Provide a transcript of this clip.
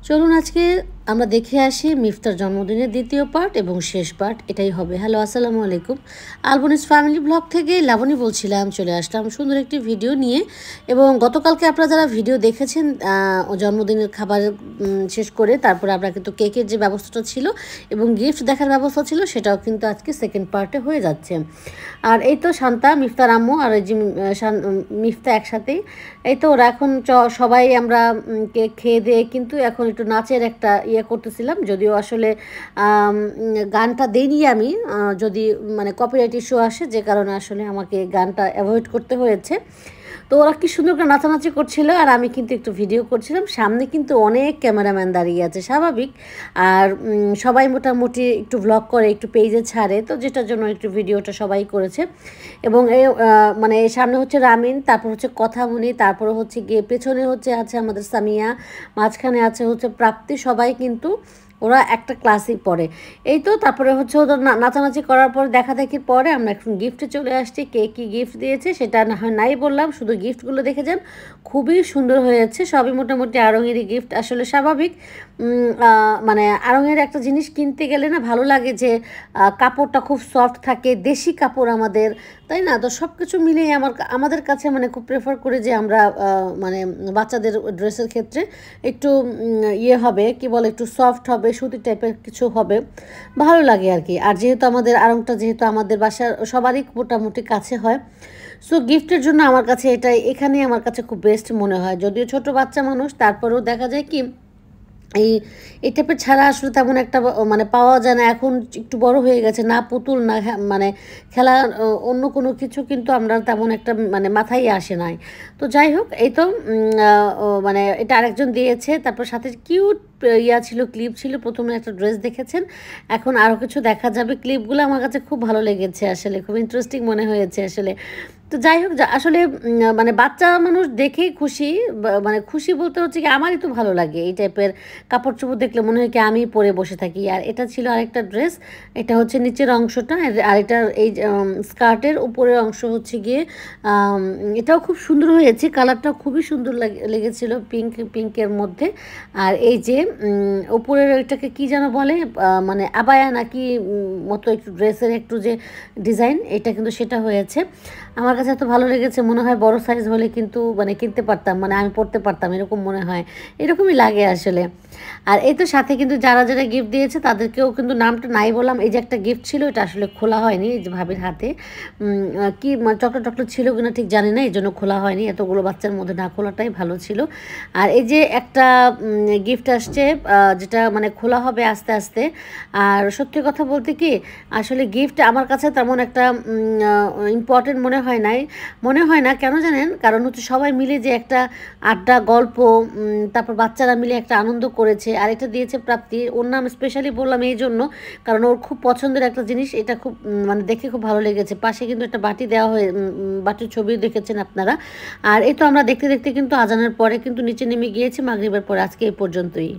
চলুন আজকে আমরা দেখে আসি মিফতার জন্মদিনের দ্বিতীয় পার্ট এবং শেষ পার্ট এটাই হবে। হ্যালো, আসসালামু আলাইকুম। আলবনিস ফ্যামিলি ব্লগ থেকে লাবণী বলছিলাম। চলে আসলাম সুন্দর একটি ভিডিও নিয়ে। এবং গতকালকে আপনারা যারা ভিডিও দেখেছেন জন্মদিনের খাবার শেষ করে তারপরে আমরা কিন্তু কেকের যে ব্যবস্থাটা ছিল এবং গিফট দেখার ব্যবস্থা ছিল সেটাও কিন্তু আজকে সেকেন্ড পার্টে হয়ে যাচ্ছে। আর এই তো শান্তা, মিফতার আম্মু আর এই যে মিফতা একসাথেই। এই তো ওরা এখন সবাই আমরা কেক খেয়ে দিয়ে কিন্তু এখন একটু নাচের একটা ইয়ে করতেছিলাম, যদিও আসলে গানটা দেইনি আমি, যদি মানে কপিরাইট ইস্যু আসে যে কারণে আসলে আমাকে গানটা অ্যাভয়েড করতে হয়েছে। তো ওরা কি সুন্দর করে নাচানাচি করছিল আর আমি কিন্তু একটু ভিডিও করছিলাম। সামনে কিন্তু অনেক ক্যামেরাম্যান দাঁড়িয়ে আছে, স্বাভাবিক। আর সবাই মোটামুটি একটু ভ্লগ করে, একটু পেজে ছাড়ে, তো যেটার জন্য একটু ভিডিওটা সবাই করেছে। এবং মানে সামনে হচ্ছে রামিন, তারপর হচ্ছে কথামণি, তারপরে হচ্ছে গিয়ে পেছনে আছে আমাদের সামিয়া, মাঝখানে আছে হচ্ছে প্রাপ্তি। সবাই কিন্তু ওরা একটা ক্লাসেই পড়ে। এই তো তারপরে হচ্ছে ওদের নাচানাচি করার পর দেখাদেখির পরে আমরা এখন গিফটে চলে আসছি। কে কী গিফট দিয়েছে সেটা নাই বললাম, শুধু গিফটগুলো দেখে যান, খুবই সুন্দর হয়েছে। সবই মোটামুটি আড়ঙেরই গিফট। আসলে স্বাভাবিক, মানে আড়ঙের একটা জিনিস কিনতে গেলে না ভালো লাগে যে কাপড়টা খুব সফট থাকে, দেশি কাপড় আমাদের, তাই না? তো সব কিছু মিলিয়ে আমাদের কাছে মানে খুব প্রেফার করি যে আমরা মানে বাচ্চাদের ড্রেসের ক্ষেত্রে একটু ইয়ে হবে, কি বলে, একটু সফট হবে, সুতি টাইপের কিছু হবে, ভালো লাগে আর কি। আর যেহেতু আমাদের আড়ংটা যেহেতু আমাদের বাসার সবারই মোটামুটি কাছে হয়, সো গিফটের জন্য আমার কাছে এখানেই আমার কাছে খুব বেস্ট মনে হয়। যদিও ছোট বাচ্চা মানুষ, তারপরেও দেখা যায় কি এই টাইপের ছাড়া আসলে তেমন একটা মানে পাওয়া যায় না। এখন একটু বড় হয়ে গেছে, না পুতুল না মানে খেলা অন্য কোনো কিছু কিন্তু আমরা তেমন একটা মানে মাথায় আসে নাই। তো যাই হোক, এই তো মানে এটা আরেকজন দিয়েছে। তারপর সাথে কিউট ছিল, ক্লিপ ছিল। প্রথমে একটা ড্রেস দেখেছেন, এখন আরও কিছু দেখা যাবে। ক্লিপগুলো আমার কাছে খুব ভালো লেগেছে, আসলে খুব ইন্টারেস্টিং মনে হয়েছে আসলে। তো যাই হোক, আসলে মানে বাচ্চা মানুষ দেখেই খুশি, মানে খুশি বলতে হচ্ছে কি আমারই তো ভালো লাগে এই টাইপের কাপড় চোপড় দেখলে, মনে হয় কি আমি পরে বসে থাকি। আর এটা ছিল আরেকটা ড্রেস, এটা হচ্ছে নিচের অংশটা, আর এটার এই স্কার্টের উপরের অংশ হচ্ছে গিয়ে এটাও খুব সুন্দর হয়েছে, কালারটাও খুবই সুন্দর লেগেছিল, পিঙ্কের মধ্যে। আর এই যে উপরের এটাকে কি যেন বলে, মানে আবায়া নাকি মতো একটু ড্রেসের একটু যে ডিজাইন, এটা কিন্তু সেটা হয়েছে। আমার কাছে এত ভালো লেগেছে, মনে হয় বড় সাইজ হলে কিন্তু মানে কিনতে পারতাম, মানে আমি পড়তে পারতাম, এরকম মনে হয়, এরকমই লাগে আসলে। আর এই তো সাথে কিন্তু যারা যারা গিফট দিয়েছে তাদেরকেও কিন্তু নামটা নাই বললাম। এই যে একটা গিফট ছিল, এটা আসলে খোলা হয়নি, এই যে ভাবির হাতে কি চকলেট টকলেট ছিল কিনা ঠিক জানি না, এই জন্য খোলা হয়নি। এতগুলো বাচ্চার মধ্যে না খোলাটাই ভালো ছিল। আর এই যে একটা গিফট আসছে, যেটা মানে খোলা হবে আস্তে আস্তে। আর সত্যি কথা বলতে কি, আসলে গিফট আমার কাছে তেমন একটা ইম্পর্টেন্ট মনে হয় না। কেন জানেন? কারণ হচ্ছে সবাই মিলে যে একটা আড্ডা, গল্প, তারপর বাচ্চারা মিলে একটা আনন্দ করেছে। আর এটা দিয়েছে প্রাপ্তি, ওর নাম স্পেশালি বললাম এই জন্য, কারণ ওর খুব পছন্দের একটা জিনিস, এটা খুব মানে দেখে খুব ভালো লেগেছে। পাশে কিন্তু একটা বাটি দেওয়া হয়ে, বাটির ছবিও দেখেছেন আপনারা। আর এই তো আমরা দেখতে দেখতে কিন্তু আজানের পরে কিন্তু নিচে নেমে গিয়েছি, মাগরিবের পরে। আজকে এই পর্যন্তই।